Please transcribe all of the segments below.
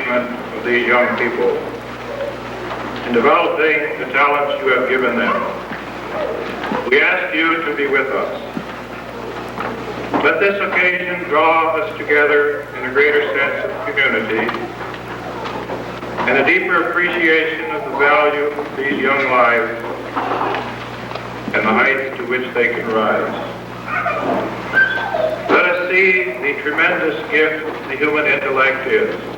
engagement of these young people in developing the talents you have given them. We ask you to be with us. Let this occasion draw us together in a greater sense of community and a deeper appreciation of the value of these young lives and the heights to which they can rise. Let us see the tremendous gift the human intellect is.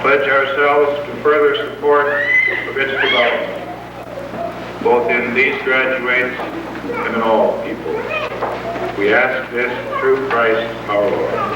Pledge ourselves to further support of its development, both in these graduates and in all people. We ask this through Christ our Lord.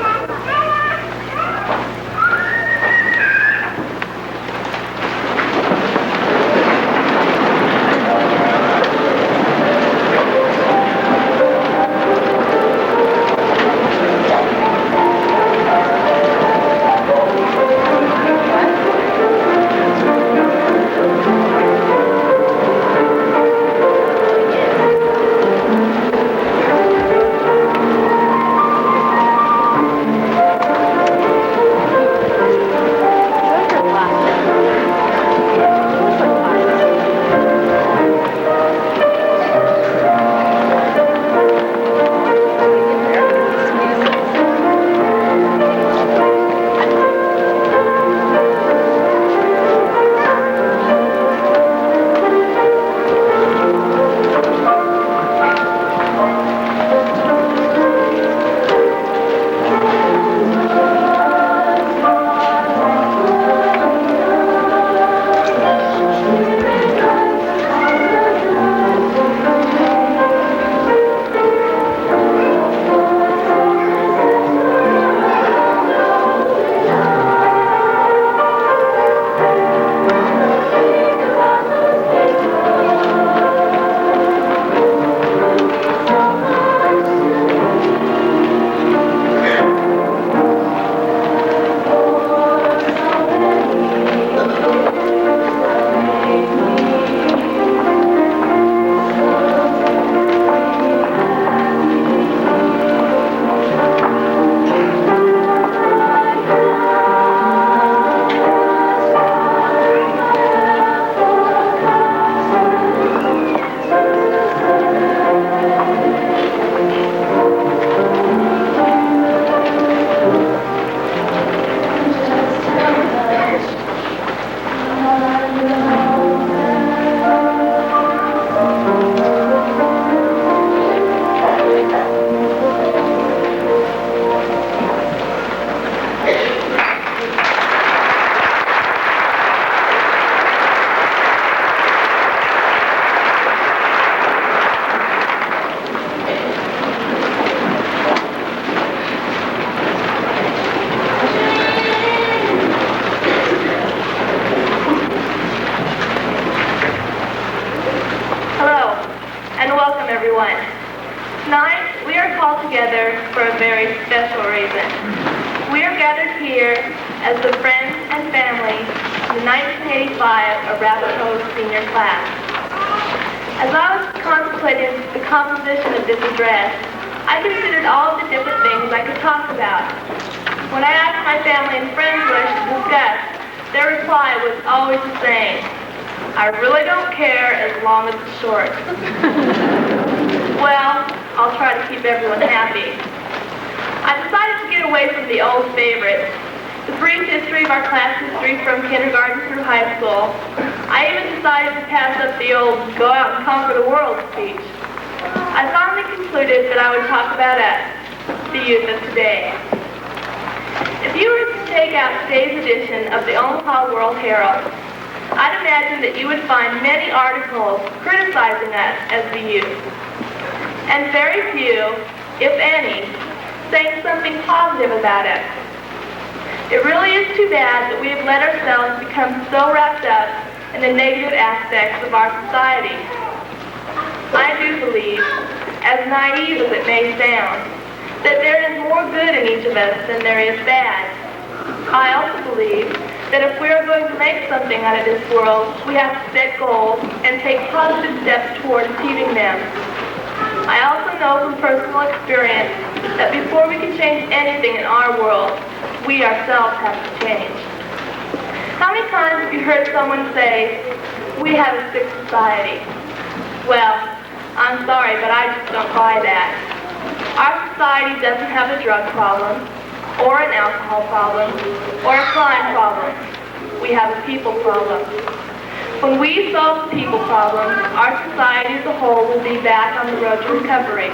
Arapahoe senior class. As I was contemplating the composition of this address, I considered all of the different things I could talk about. When I asked my family and friends what I should discuss, their reply was always the same. I really don't care as long as it's short. Well, I'll try to keep everyone happy. I decided to get away from the old favorites, the brief history of our class history from kindergarten through high school. I even decided to pass up the old go out and conquer the world speech. I finally concluded that I would talk about us, the youth of today. If you were to take out today's edition of the Omaha World Herald, I'd imagine that you would find many articles criticizing us as the youth. And very few, if any, saying something positive about us. It really is too bad that we have let ourselves become so wrapped up in the negative aspects of our society. I do believe, as naive as it may sound, that there is more good in each of us than there is bad. I also believe that if we are going to make something out of this world, we have to set goals and take positive steps toward achieving them. I also know from personal experience that before we can change anything in our world, we ourselves have to change. How many times have you heard someone say, we have a sick society? Well, I'm sorry, but I just don't buy that. Our society doesn't have a drug problem, or an alcohol problem, or a crime problem. We have a people problem. When we solve the people problem, our society as a whole will be back on the road to recovery.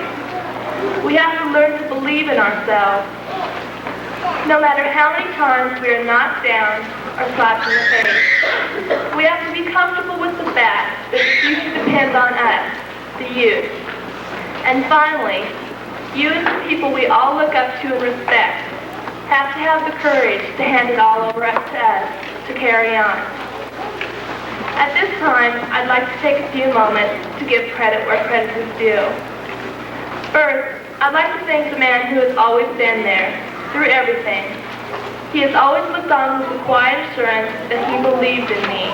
We have to learn to believe in ourselves. No matter how many times we are knocked down or slapped in the face, we have to be comfortable with the fact that the future depends on us, the youth. And finally, you as the people we all look up to and respect have to have the courage to hand it all over to us to carry on. At this time, I'd like to take a few moments to give credit where credit is due. First, I'd like to thank the man who has always been there, through everything. He has always looked on with a quiet assurance that he believed in me.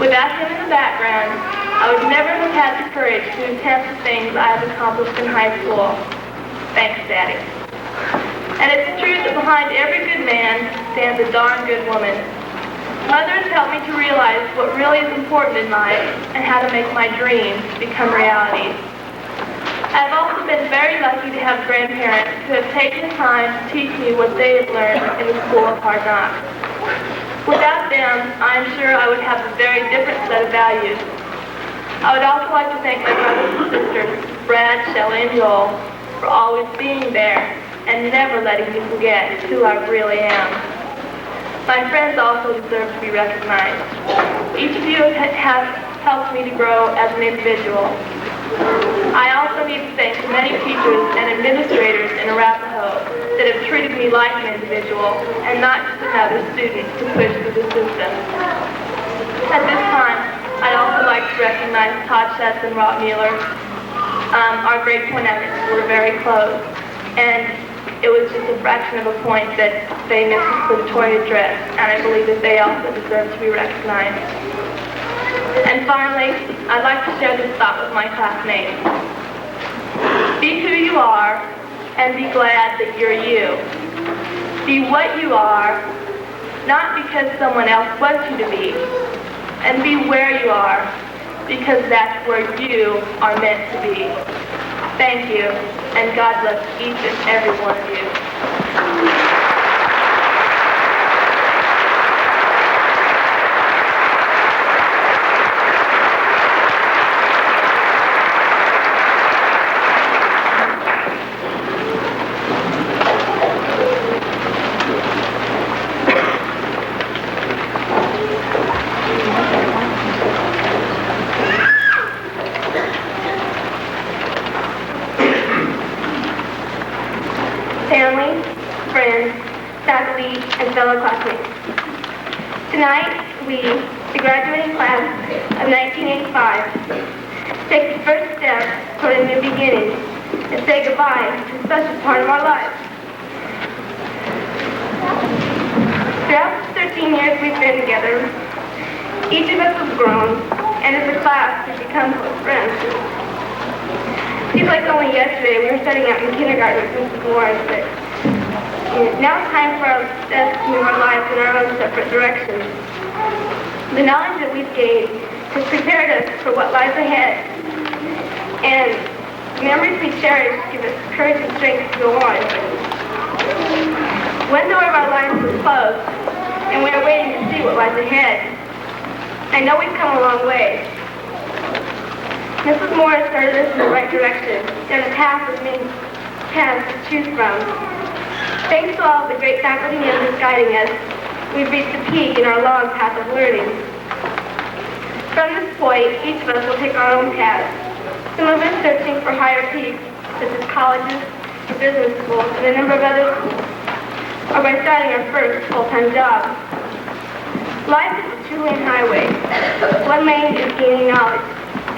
Without him in the background, I would never have had the courage to attempt the things I have accomplished in high school. Thanks, Daddy. And it's true that behind every good man stands a darn good woman. Mother has helped me to realize what really is important in life and how to make my dreams become realities. I have also been very lucky to have grandparents who have taken the time to teach me what they have learned in the school of hard knocks. Without them, I am sure I would have a very different set of values. I would also like to thank my brothers and sisters, Brad, Shelley, and Joel, for always being there and never letting me forget who I really am. My friends also deserve to be recognized. Each of you has helped me to grow as an individual. I also need to thank the many teachers and administrators in Arapahoe that have treated me like an individual and not just another student to push through the system. At this time, I'd also like to recognize Todd Schutz and Rob Mueller. Our grade point efforts were very close, and it was just a fraction of a point that they missed the salutatorian address, and I believe that they also deserve to be recognized. And finally, I'd like to share this thought with my classmates. Be who you are, and be glad that you're you. Be what you are, not because someone else wants you to be, and be where you are, because that's where you are meant to be. Thank you, and God bless each and every one of you. Family, friends, faculty, and fellow classmates. Tonight, we, the graduating class of 1985, take the first step toward a new beginning and say goodbye to a special part of our lives. Throughout the 13 years we've been together, each of us has grown, and as a class, we've become close friends. Seems like only yesterday we were setting out in kindergarten with Mrs. Morse, but now it's time for us to move our lives in our own separate directions. The knowledge that we've gained has prepared us for what lies ahead, and the memories we cherish give us courage and strength to go on. One door of our lives is closed, and we are waiting to see what lies ahead. I know we've come a long way. Mrs. Morse started us in the right direction, down a path with many paths to choose from. Thanks to all of the great faculty members guiding us, we've reached a peak in our long path of learning. From this point, each of us will take our own path. Some of us searching for higher peaks, such as colleges or business schools, and a number of other schools, or by starting our first full-time job. Life is a two-lane highway. One lane is gaining knowledge.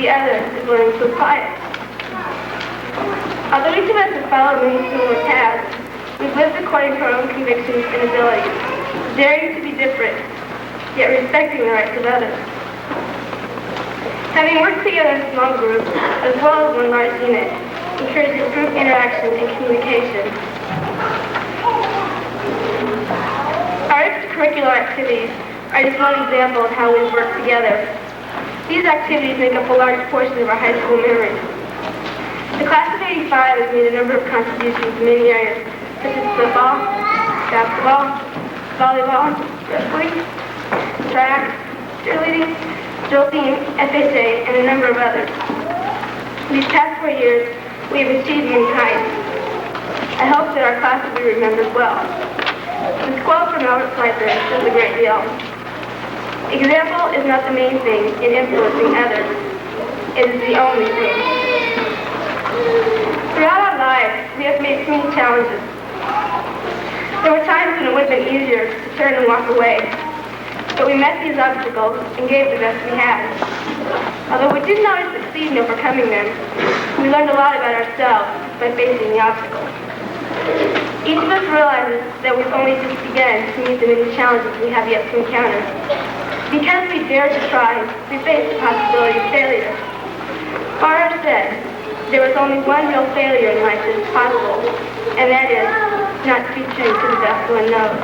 The other is learning to apply it. Although each of us has followed many similar paths, we've lived according to our own convictions and abilities, daring to be different, yet respecting the rights of others. Having worked together in small groups, as well as one large unit, encourages group interaction and communication. extracurricular activities are just one example of how we work together. These activities make up a large portion of our high school memories. The class of '85 has made a number of contributions in many areas, such as football, basketball, volleyball, wrestling, track, cheerleading, drill team, FHA, and a number of others. These past 4 years, we have achieved many heights. I hope that our class will be remembered well. The quote from Albert Schweitzer says a great deal. Example is not the main thing in influencing others. It is the only thing. Throughout our lives, we have faced many challenges. There were times when it would have been easier to turn and walk away, but we met these obstacles and gave the best we had. Although we didn't always succeed in overcoming them, we learned a lot about ourselves by facing the obstacles. Each of us realizes that we've only just begun to meet the many challenges we have yet to encounter. Because we dare to try, we face the possibility of failure. Farr said, there is only one real failure in life that is possible, and that is not to be true to the best one knows.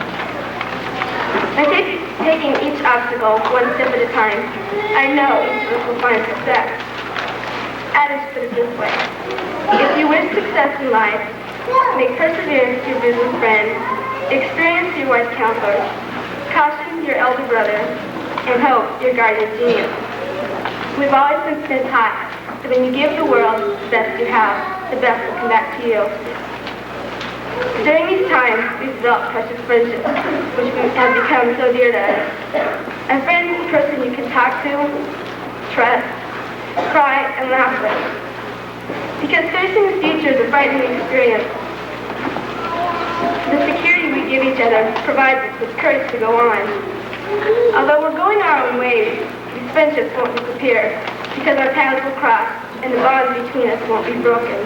By taking each obstacle one step at a time, I know each of us will find success. I just put it this way. If you wish success in life, make perseverance your business friend, experience your wise counselor, caution your elder brother, and hope your guardian genius. We've always been sent high, that when you give the world the best you have, the best will come back to you. During these times, we've developed precious friendships, which have become so dear to us. A friend is a person you can talk to, trust, cry, and laugh with. Because facing the future is a frightening experience. The security we give each other provides us with courage to go on. Although we're going our own ways, these friendships won't disappear because our paths will cross and the bonds between us won't be broken.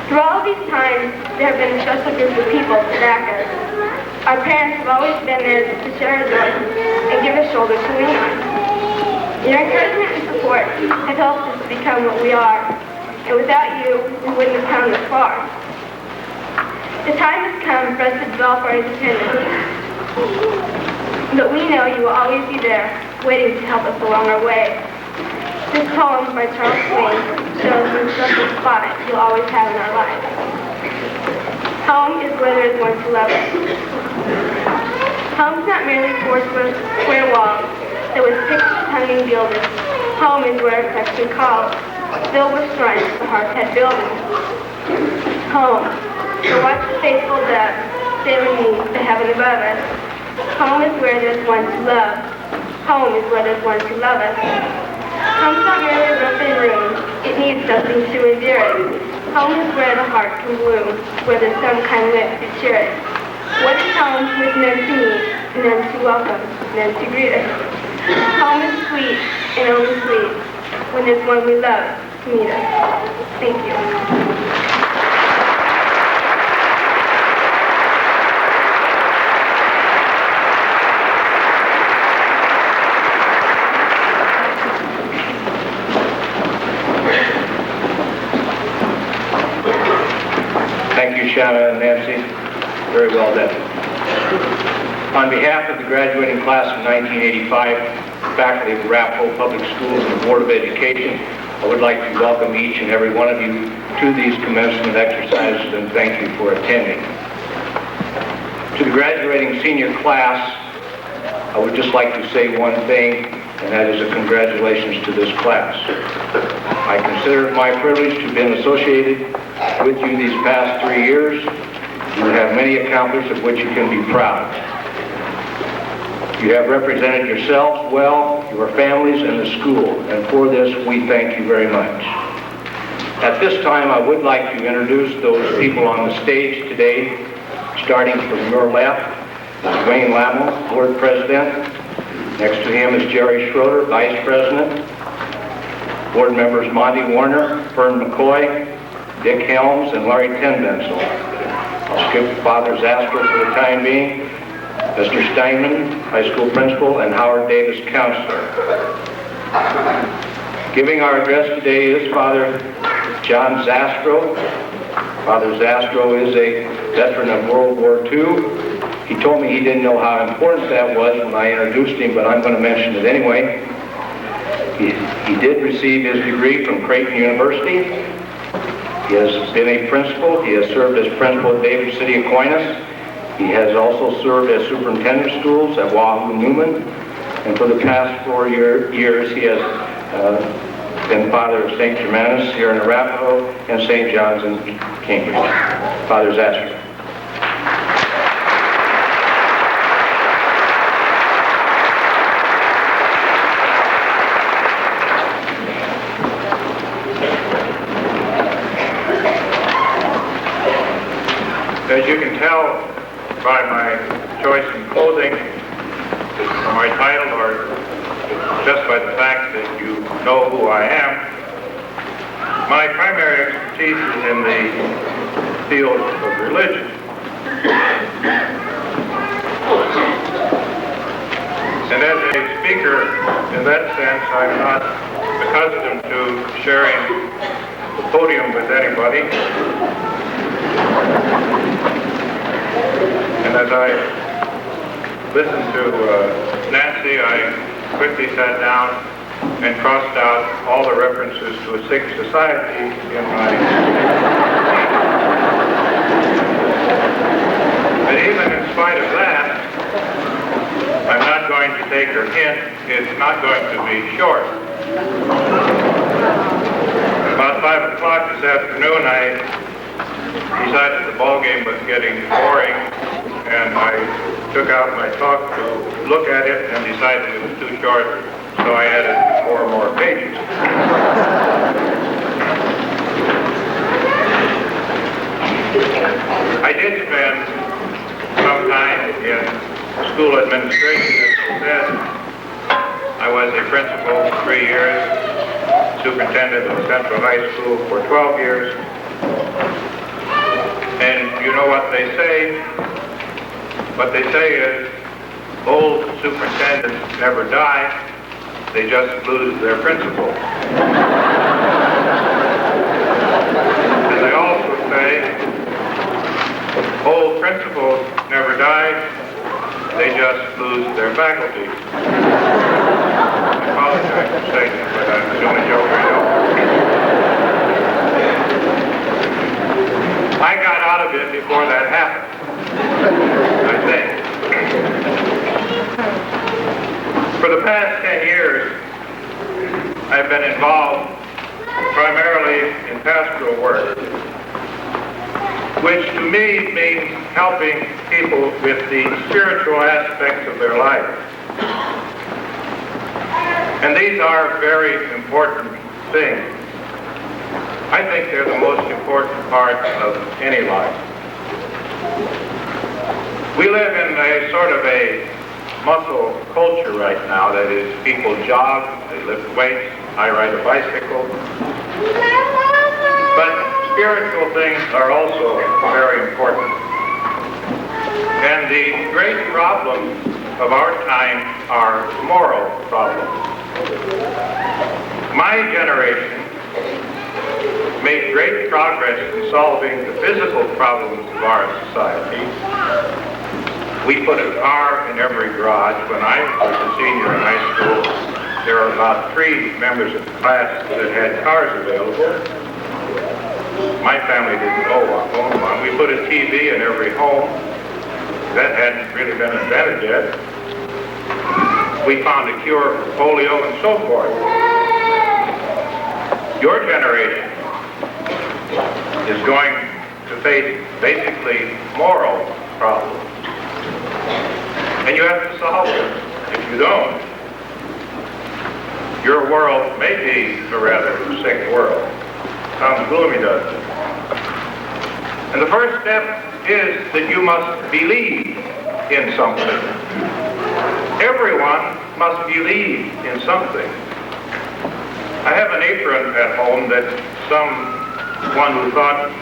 Through all of these times, there have been a special group of people to back us. Our parents have always been there to share our joy and give us shoulders to lean on. Your encouragement and support have helped us become what we are, and without you, we wouldn't have come this far. The time has come for us to develop our independence, but we know you will always be there, waiting to help us along our way. This poem by Charles Swain shows the special spot you'll always have in our lives. Home is where there is one to love us. Home is not merely four square walls that with pictures hung and gilded. Home is where affection calls, filled with strength the heart had builded. Home, to watch the faithful dove sailing beneath the heaven above us. Home is where there's one to love. Home is where there's one to love us. Home's not merely a broken room. It needs something to endure it. Home is where the heart can bloom, where there's some kind lips to cheer it. What is home with none to meet, none to welcome, none to greet us? Home is sweet and only sweet when there's one we love to meet us. Thank you. Thank you, Shana and Nancy. Very well done. On behalf of the graduating class of 1985, faculty of Arapahoe Public Schools and the Board of Education, I would like to welcome each and every one of you to these commencement exercises and thank you for attending. To the graduating senior class, I would just like to say one thing, and that is a congratulations to this class. I consider it my privilege to have been associated with you these past 3 years. You have many accomplishments of which you can be proud. You have represented yourselves well, your families, and the school, and for this we thank you very much. At this time, I would like to introduce those people on the stage today, starting from your left, Dwayne Lamel, Board President. Next to him is Jerry Schroeder, Vice President. Board members Monty Warner, Fern McCoy, Dick Helms, and Larry Tenbensel. I'll skip Father Zastro for the time being. Mr. Steinman, High School Principal, and Howard Davis, Counselor. Giving our address today is Father John Zastro. Father Zastro is a veteran of World War II. He told me he didn't know how important that was when I introduced him, but I'm going to mention it anyway. He did receive his degree from Creighton University. He has been a principal. He has served as principal at David City Aquinas. He has also served as superintendent of schools at Wahoo Newman. And for the past 4 years, he has been father of St. Germanus here in Arapahoe and St. John's in Cambridge. Father Zasser. As you can tell by my choice in clothing, or my title, or just by the fact that you know who I am, my primary expertise is in the field of religion. And as a speaker, in that sense, I'm not accustomed to sharing the podium with anybody. And as I listened to Nancy, I quickly sat down and crossed out all the references to a sick society in my... But even in spite of that, I'm not going to take her hint. It's not going to be short. About 5 o'clock this afternoon, I decided the ball game was getting boring, and I took out my talk to look at it and decided it was too short, so I added 4 more pages. I did spend some time in school administration, as I said. I was a principal for 3 years, superintendent of Central High School for 12 years. And you know what they say? What they say is, old superintendents never die, they just lose their principal. And they also say, old principals never die, they just lose their faculty. I apologize for saying that, but I'm assuming you already know. I got out of it before that happened, I think. For the past 10 years, I've been involved primarily in pastoral work, which to me means helping people with the spiritual aspects of their life. And these are very important things. I think they're the most important part of any life. We live in a sort of a muscle culture right now. That is, people jog, they lift weights, I ride a bicycle. But spiritual things are also very important. And the great problems of our time are moral problems. My generation made great progress in solving the physical problems of our society. We put a car in every garage. When I was a senior in high school, there were about 3 members of the class that had cars available. My family didn't own one. We put a TV in every home. That hadn't really been invented yet. We found a cure for polio and so forth. Your generation is going to face basically moral problems. And you have to solve them. If you don't, your world may be a rather sick world. Sounds gloomy, doesn't it? And the first step is that you must believe in something. Everyone must believe in something. I have an apron at home that someone who thought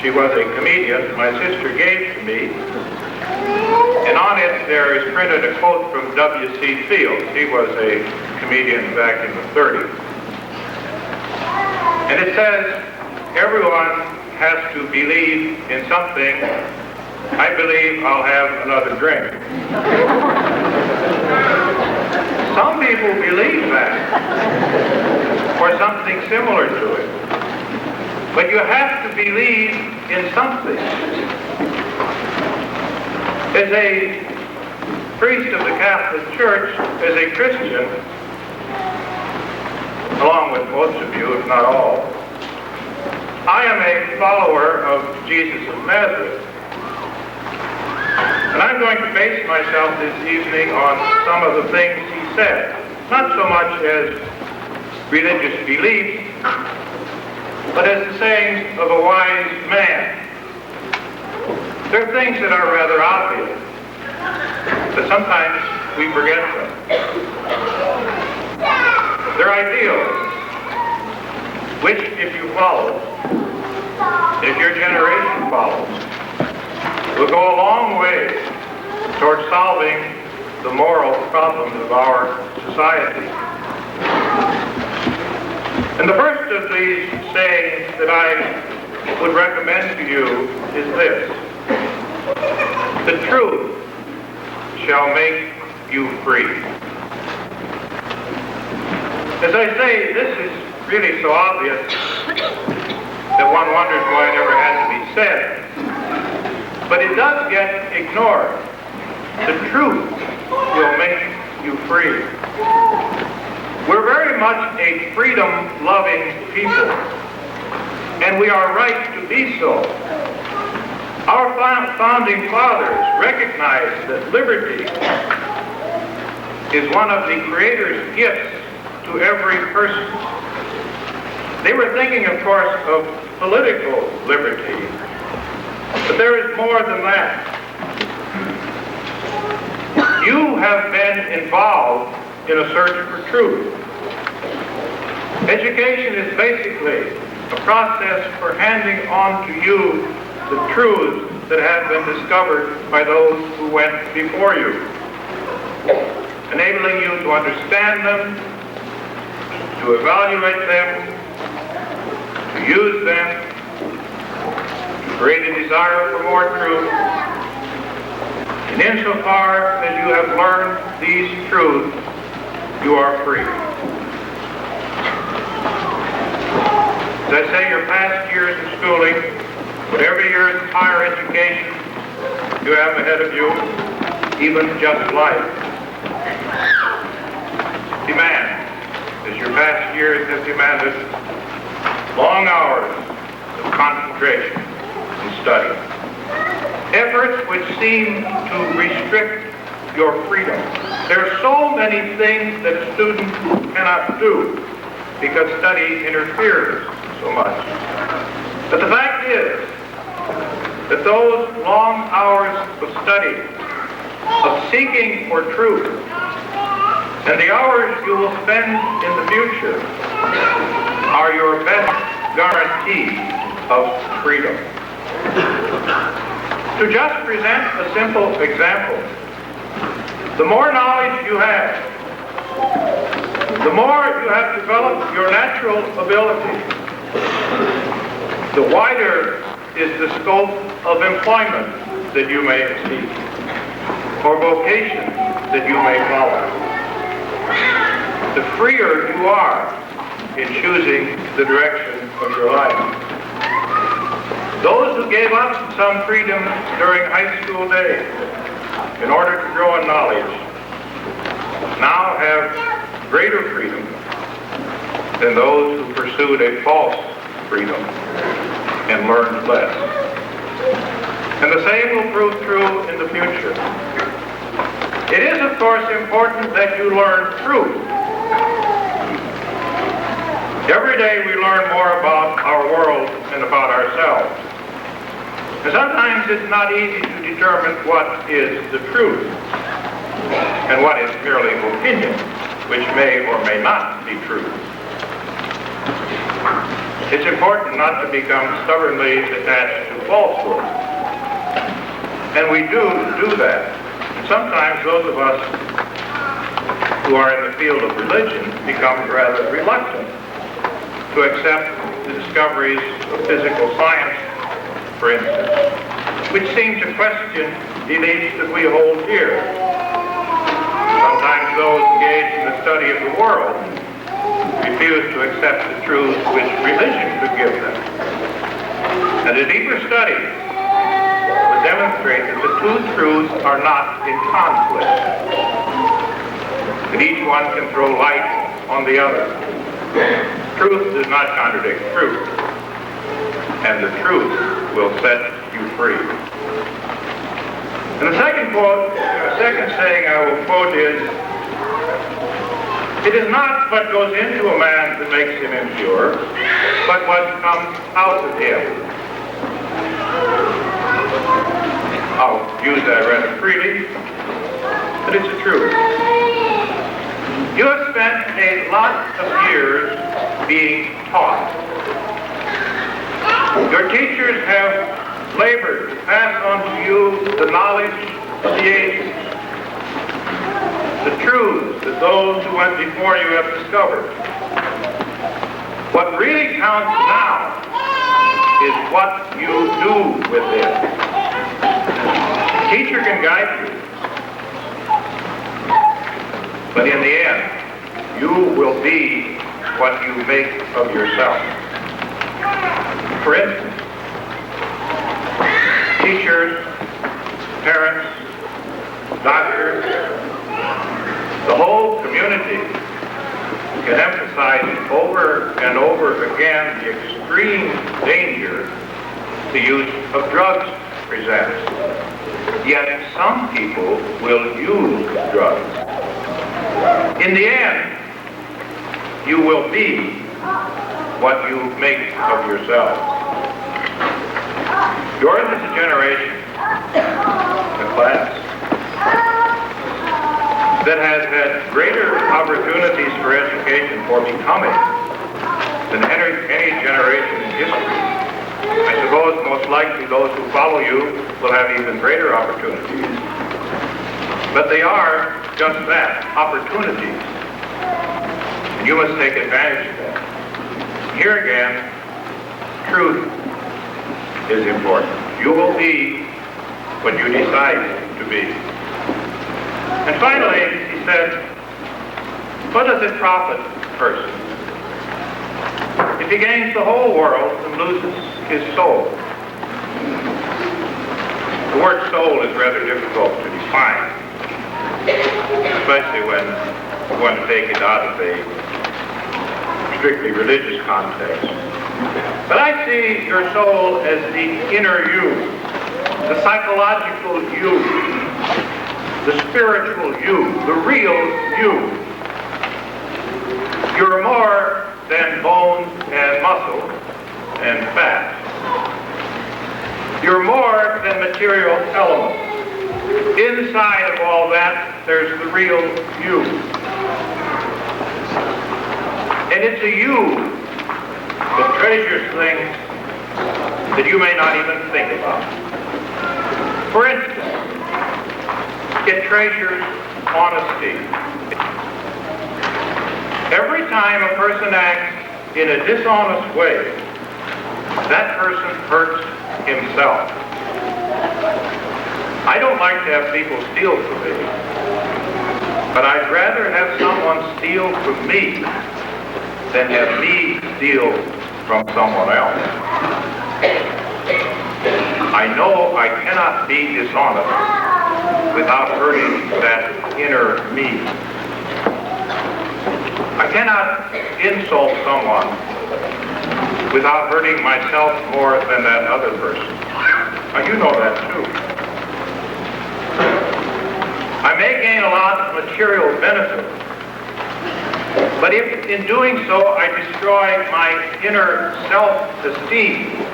she was a comedian, my sister, gave to me. And on it there is printed a quote from W.C. Fields. He was a comedian back in the 30s. And it says, everyone has to believe in something I believe I'll have another drink. Some people believe that, or something similar to it. But you have to believe in something. As a priest of the Catholic Church, as a Christian, along with most of you, if not all, I am a follower of Jesus of Nazareth. And I'm going to base myself this evening on some of the things he said, not so much as religious beliefs, but as the sayings of a wise man. There are things that are rather obvious, but sometimes we forget them. They're ideals, which if you follow, if your generation follows, will go a long way toward solving the moral problems of our society. And the first of these sayings that I would recommend to you is this: the truth shall make you free. As I say, this is really so obvious that one wonders why it never had to be said. But it does get ignored. The truth will make you free. We're very much a freedom-loving people, and we are right to be so. Our founding fathers recognized that liberty is one of the Creator's gifts to every person. They were thinking, of course, of political liberty, but there is more than that. You have been involved in a search for truth. Education is basically a process for handing on to you the truths that have been discovered by those who went before you, enabling you to understand them, to evaluate them, to use them, to create a desire for more truth. And insofar as you have learned these truths, you are free. As I say, your past years of schooling, whatever years of higher education you have ahead of you, even just life, demand, as your past years have demanded, long hours of concentration and study. Efforts which seem to restrict your freedom. There are so many things that a student cannot do because study interferes so much. But the fact is that those long hours of study, of seeking for truth, and the hours you will spend in the future are your best guarantee of freedom. To just present a simple example, the more knowledge you have, the more you have developed your natural ability, the wider is the scope of employment that you may seek, or vocation that you may follow. The freer you are in choosing the direction of your life. Those who gave up some freedom during high school days in order to grow in knowledge now have greater freedom than those who pursued a false freedom and learned less. And the same will prove true in the future. It is, of course, important that you learn truth. Every day we learn more about our world and about ourselves. And sometimes it's not easy to determine what is the truth and what is merely opinion, which may or may not be true. It's important not to become stubbornly attached to falsehood. And we do that. And sometimes those of us who are in the field of religion become rather reluctant to accept the discoveries of physical science, for instance. which seem to question beliefs that we hold dear. Sometimes those engaged in the study of the world refuse to accept the truths which religion could give them. And a deeper study would demonstrate that the two truths are not in conflict, that each one can throw light on the other. Truth does not contradict truth, and the truth will set you free. And the second saying I will quote is, it is not what goes into a man that makes him impure, but what comes out of him. I'll use that rather freely, but it's the truth. You have spent a lot of years being taught. Your teachers have labored to pass on to you the knowledge of the ages, the truths that those who went before you have discovered. What really counts now is what you do with it. The teacher can guide you, but in the end, you will be what you make of yourself. For instance, teachers, parents, doctors, the whole community can emphasize over and over again the extreme danger the use of drugs presents. Yet some people will use drugs. In the end, you will be what you make of yourself. Yours is a generation, a class, that has had greater opportunities for education for becoming than any generation in history. I suppose most likely those who follow you will have even greater opportunities. But they are just that, opportunities. And you must take advantage of them. Here again, truth is important. You will be what you decide to be. And finally, he said, what does it profit a person if he gains the whole world and loses his soul? The word soul is rather difficult to define, especially when you want to take it out of a strictly religious context. But I see your soul as the inner you, the psychological you, the spiritual you, the real you. You're more than bones and muscle and fat. You're more than material elements. Inside of all that, there's the real you. And it's a you that treasures things that you may not even think about. For instance, it treasures honesty. Every time a person acts in a dishonest way, that person hurts himself. I don't like to have people steal from me, but I'd rather have someone steal from me than have me steal from someone else. I know I cannot be dishonest without hurting that inner me. I cannot insult someone without hurting myself more than that other person. Now, you know that too. I may gain a lot of material benefit, but if in doing so I destroy my inner self-esteem,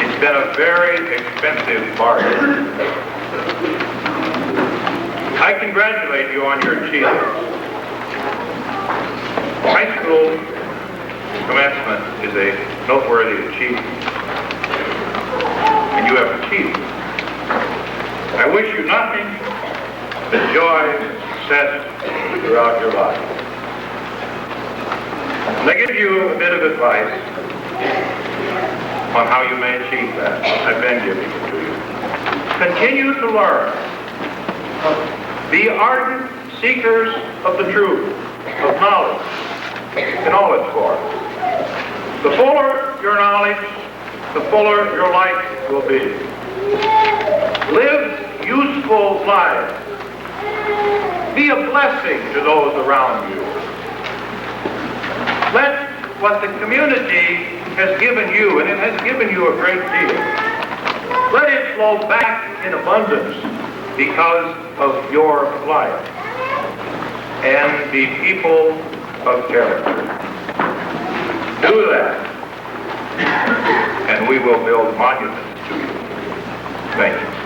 it's been a very expensive bargain. I congratulate you on your achievements. High school commencement is a noteworthy achievement, and you have achieved it. I wish you nothing but joy and success throughout your life. And I give you a bit of advice on how you may achieve that. I've been giving it to you. Continue to learn. Be ardent seekers of the truth, of knowledge, in all its forms. The fuller your knowledge, the fuller your life will be. Live useful lives. Be a blessing to those around you. Let what the community has given you, and it has given you a great deal, let it flow back in abundance because of your life. And be people of character. Do that, and we will build monuments to you. Thank you.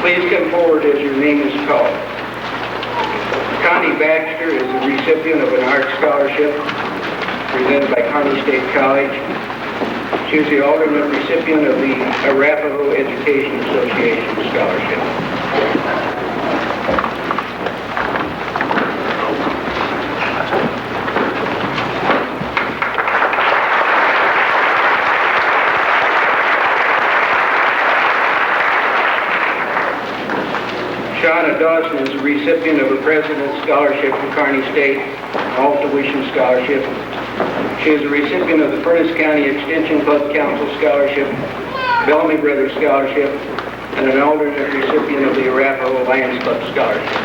Please come forward as your name is called. Connie Baxter is the recipient of an art scholarship presented by Connie State College. She is the alternate recipient of the Arapahoe Education Association Scholarship. Shana Dawson is the recipient of a President's Scholarship from Kearney State, an all-tuition scholarship. She is a recipient of the Furnace County Extension Club Council Scholarship, Bellamy Brothers Scholarship, and an alternate recipient of the Arapahoe Lions Club Scholarship.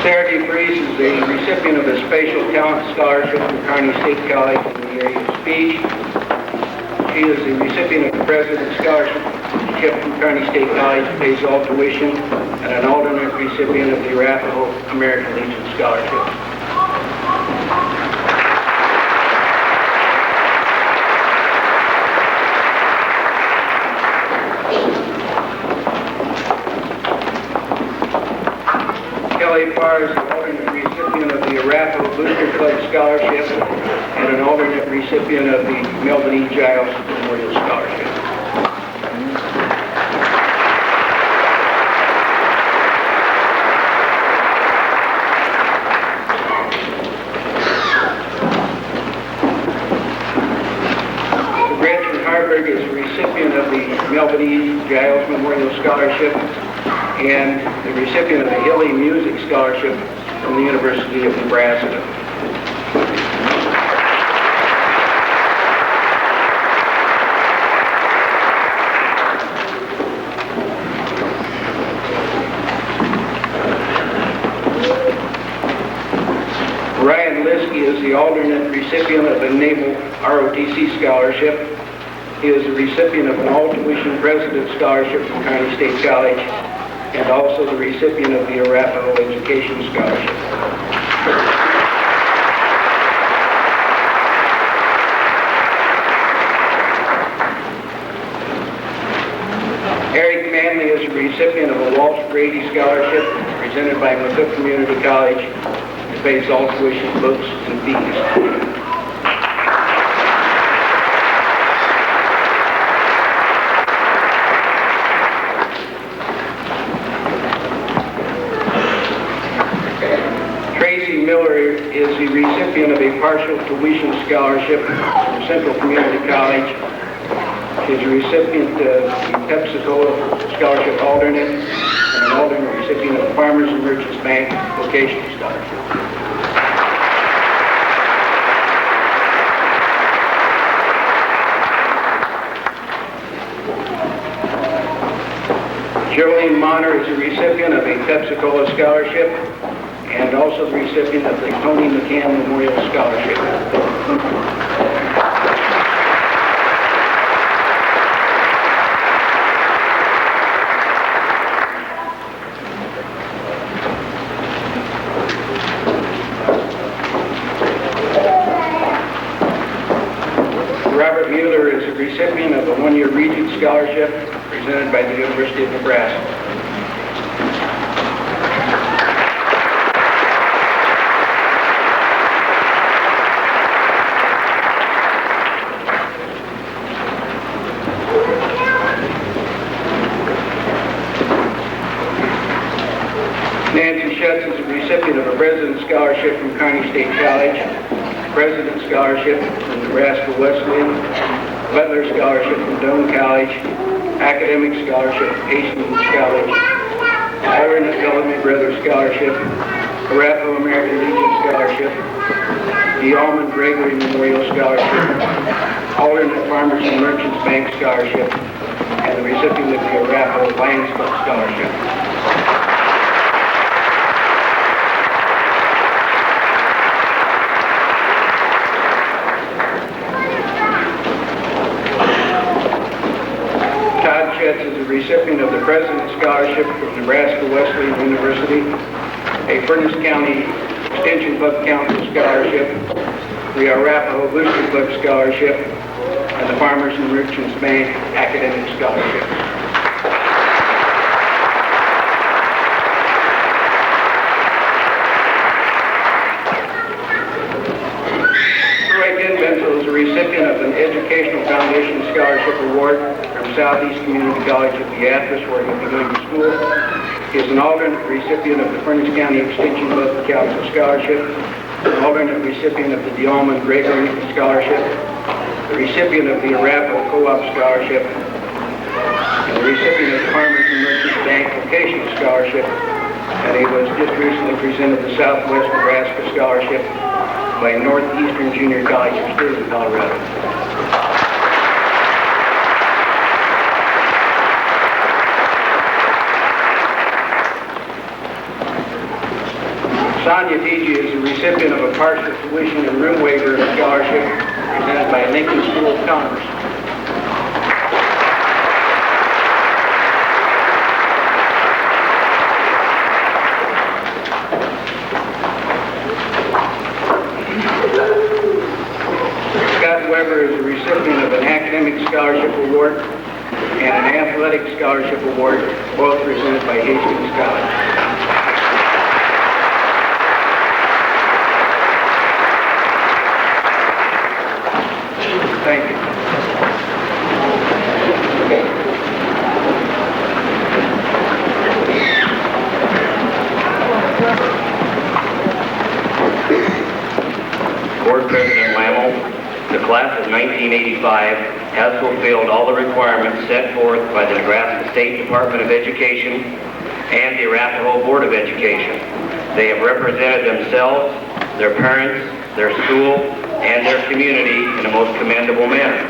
Sara Devries is the recipient of a Spatial Talent Scholarship from Kearney State College in the area of speech. She is the recipient of the President's Scholarship from Kearney State College, pays all tuition, and an alternate recipient of the Arapahoe American Legion Scholarship. Farr is the alternate recipient of the Arapahoe Booster Club Scholarship and an alternate recipient of the Melvin E. Giles Memorial Scholarship. Gretchen Haarberg is the recipient of the Melvin E. Giles Memorial Scholarship and the recipient of the Hilly Music Scholarship from the University of Nebraska. Lieske is the alternate recipient of the Naval ROTC Scholarship. He is the recipient of an all-tuition President's Scholarship from Kearney State College and also the recipient of the Arapahoe Education Scholarship. Manley is a recipient of a Walsh Brady Scholarship presented by Mousel Community College. It pays all tuition, books, and fees. Tracy Mueller is the recipient of a partial tuition scholarship from Central Community College. She is a recipient of the Pepsi-Cola Scholarship Alternate and an alternate recipient of the Farmers and Merchants Bank Vocational Scholarship. Jolene Monter is a recipient of a Pepsi-Cola Scholarship and also the recipient of the Tony McCann Memorial Scholarship. Mueller is a recipient of a one-year Regent Scholarship presented by the University of Nebraska. Nancy Schutz is a recipient of a President's Scholarship from Kearney State College, President's Scholarship from Nebraska Wesleyan, Butler Scholarship from Downey College, Academic Scholarship from Hastings College, Iron and Bellamy Brothers Scholarship, Arapahoe American Legion Scholarship, the Almond Gregory Memorial Scholarship, alternate Farmers and Merchants Bank Scholarship, and the recipient of the Arapahoe Lions Club Scholarship. Is a recipient of the President's Scholarship from Nebraska Wesleyan University, a Furnace County Extension Club Council Scholarship, the Arapahoe Booster Club Scholarship, and the Farmers and Merchants Bank Academic Scholarship. Is a recipient of an Educational Foundation Scholarship Award from Southeast Community College at Beatrice, where he'll be going to school. He is an alternate recipient of the Furnace County Extension Club Council Scholarship, an alternate recipient of the DeAlmond Gregory Scholarship, the recipient of the Arapahoe Co-op Scholarship, and the recipient of the Farmers and Merchants Bank Vocational Scholarship, and he was just recently presented the Southwest Nebraska Scholarship by Northeastern Junior College of State, Colorado. Sonia Deji is the recipient of a partial tuition and room waiver scholarship presented by Lincoln School of Commerce. Is a recipient of an academic scholarship award and an athletic scholarship award, both presented by Hastings College. Thank you. Board President Lammel, the class of 1985 has fulfilled all the requirements set forth by the Nebraska State Department of Education and the Arapahoe Board of Education. They have represented themselves, their parents, their school, and their community in a most commendable manner.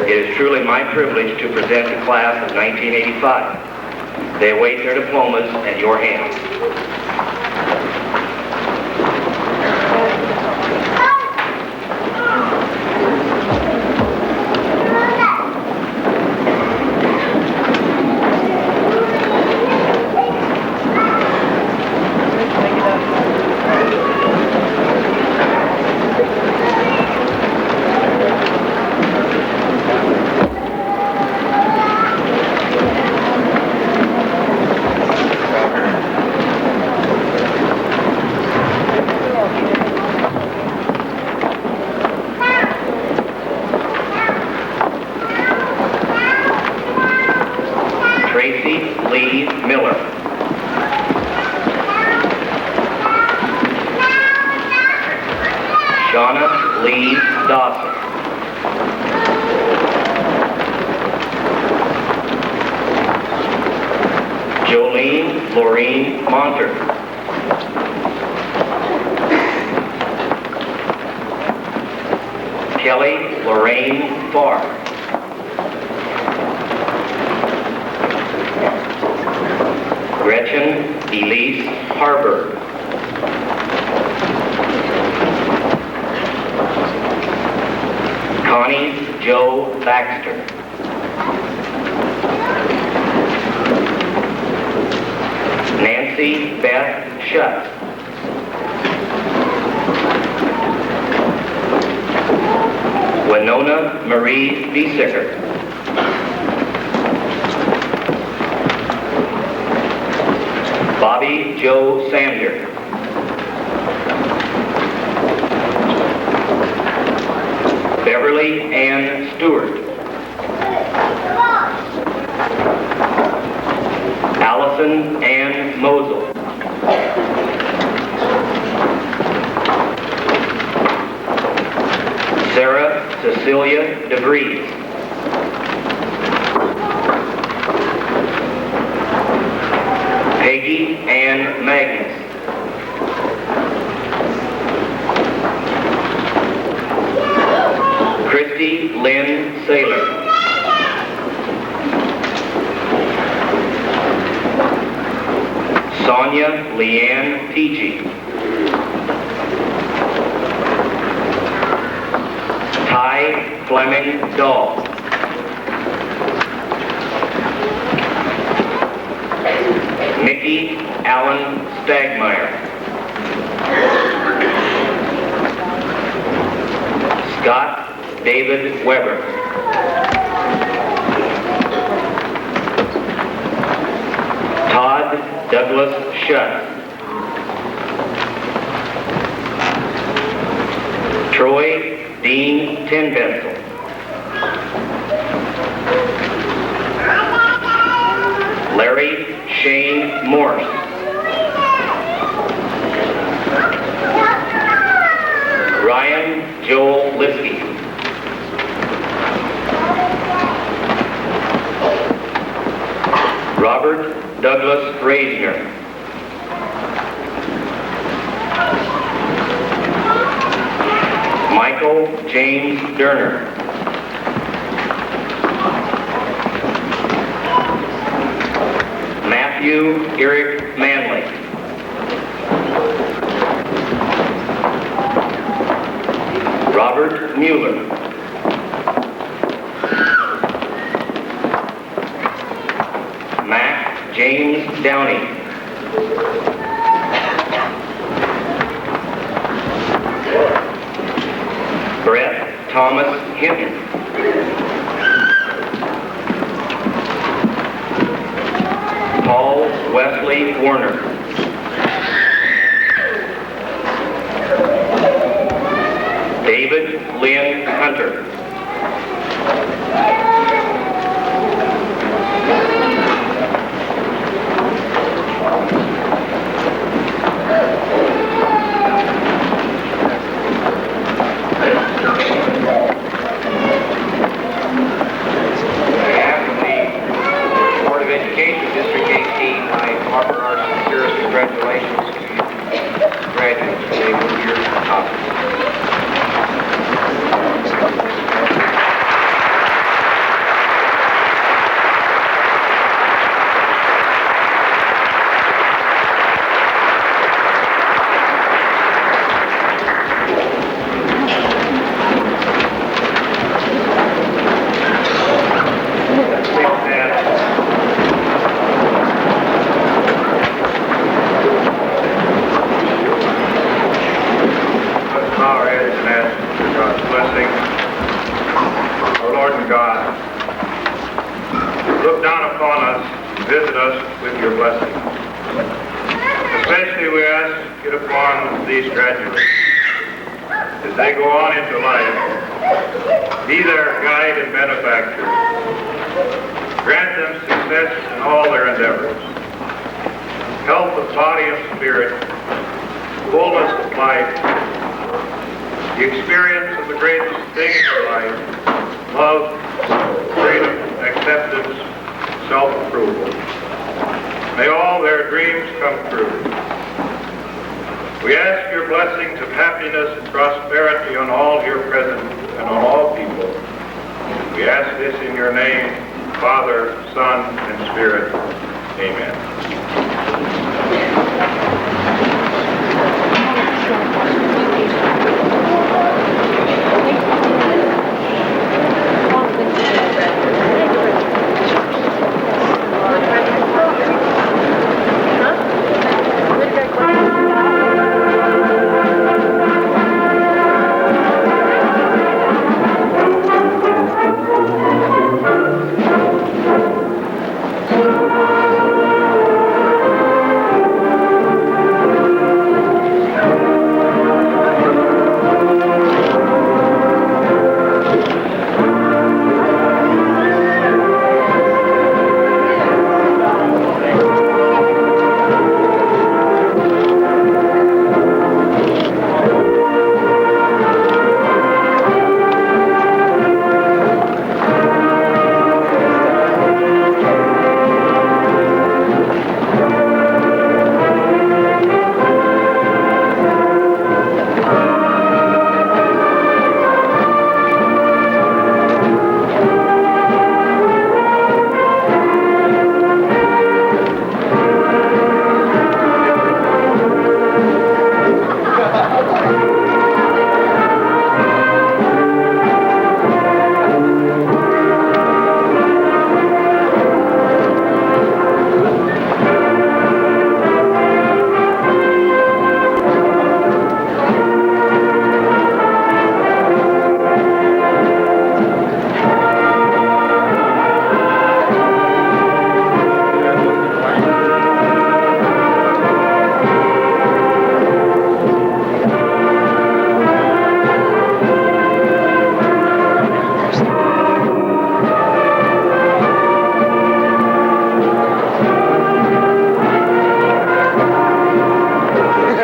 It is truly my privilege to present the class of 1985. They await their diplomas at your hands. Tracy Lee Mueller. Shana Lee Dawson. Jolene Lorraine Monter. Kelly Lorraine Farr. Gretchen Elise Haarberg. Connie Joe Baxter. Nancy Beth Shutt. Winona Marie Biesecker. Bobby Joe Sander. Beverly Ann Stewart. Allison Ann Mousel. Sara Cecilia Devries. Peggy Ann Magnus. Christy Lynn Saylor. Sonia Leanne Peachy. Tye Fleming Doll. Mickey Allen Stagemeyer. Scott David Weber. Todd Douglas Shutt. Troy Dean Tinpencil. Larry Shane Morse. Ryan Joel Lieske. Robert Douglas Reisner. Michael James Durner. Matthew Eric Manley. Robert Mueller. Mack James Downey. Brett Thomas Hinton. Paul Wesley Warner. David Lynn Hunter. Offer our sincerest congratulations to you graduates for the year top. Visit us with your blessing. Especially we ask it upon these graduates as they go on into life. Be their guide and benefactor. Grant them success in all their endeavors. Health of body and spirit, fullness of life, the experience of the greatest things in life, love, freedom, acceptance, self-approval. May all their dreams come true. We ask your blessings of happiness and prosperity on all here present and on all people. We ask this in your name, Father, Son, and Spirit. Amen.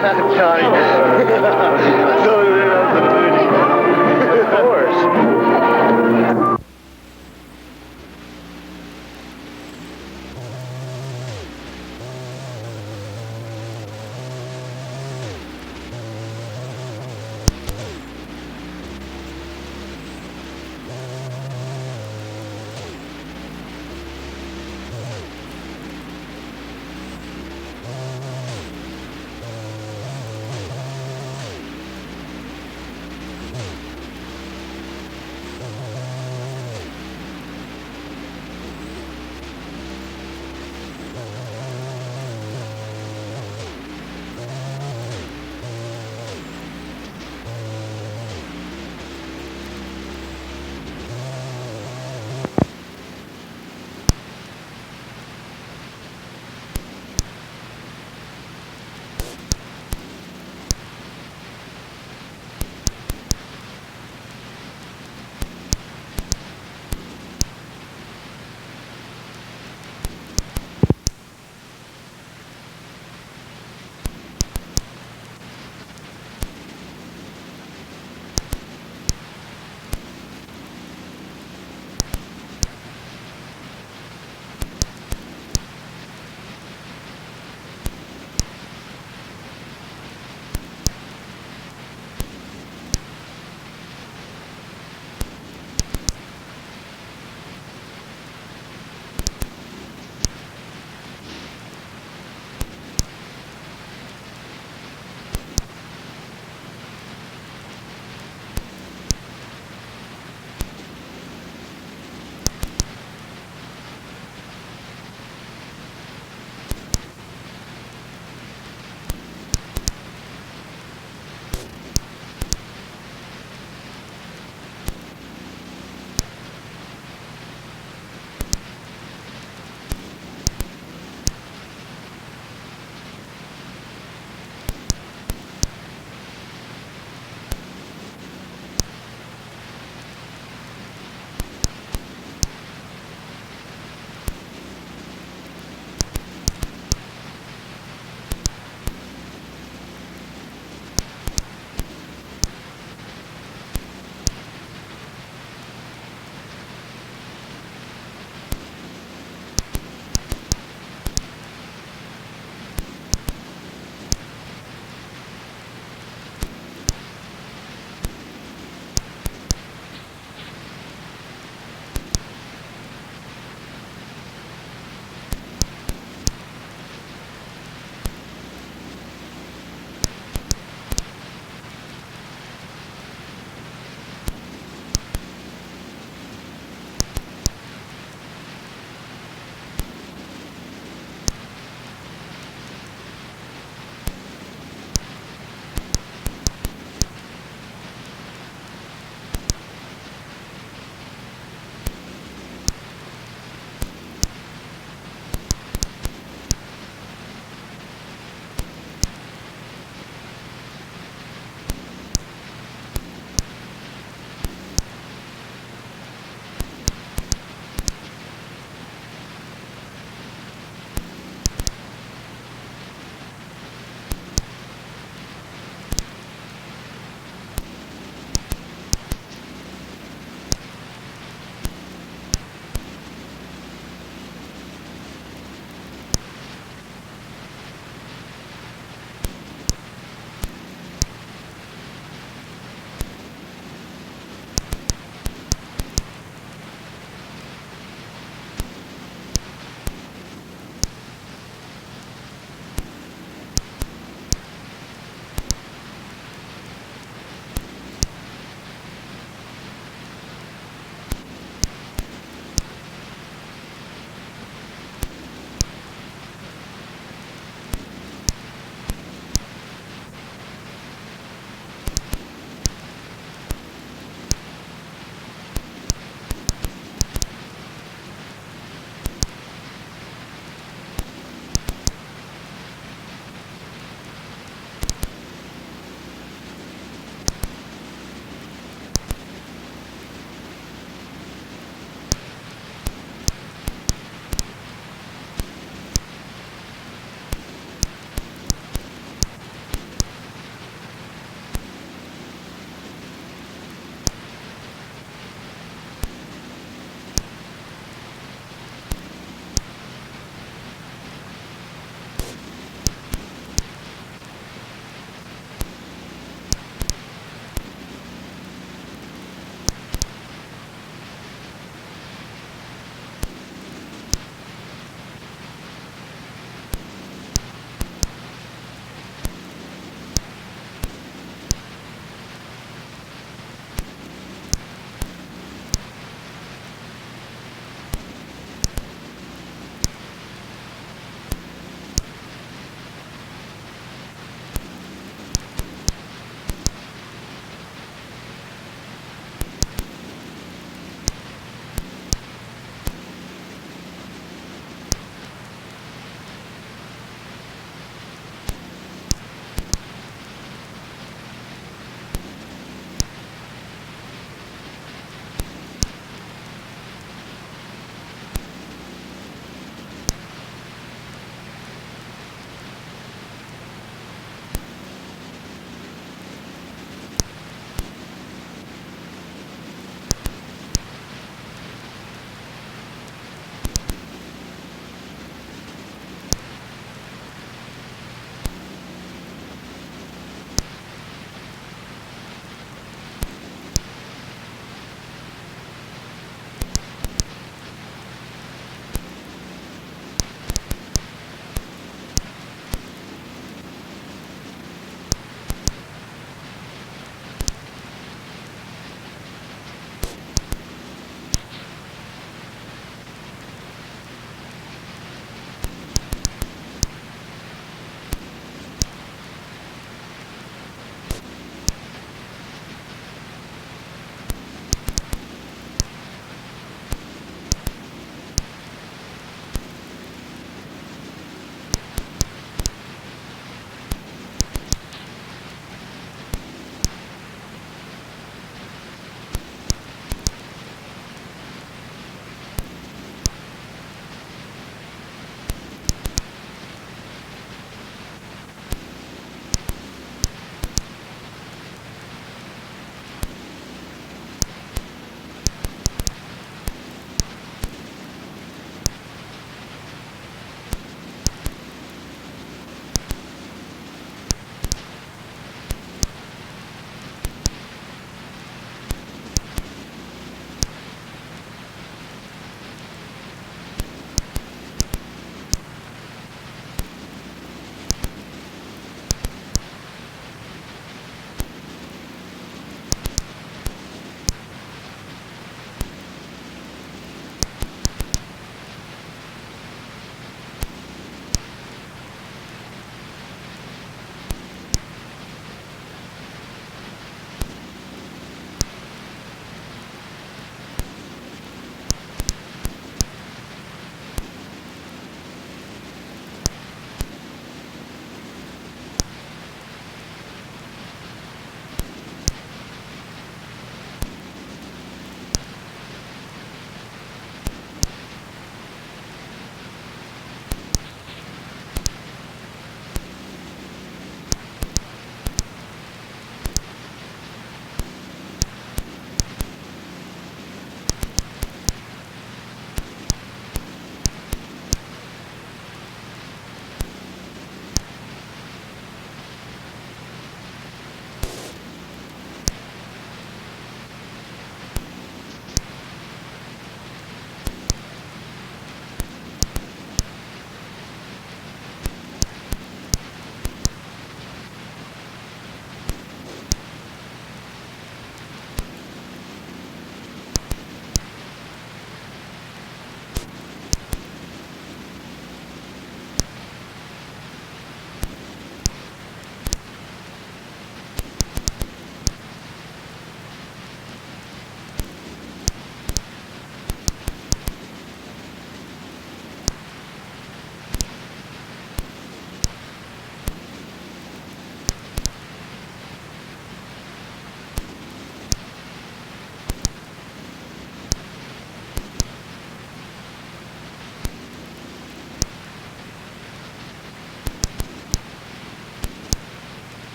Johnny.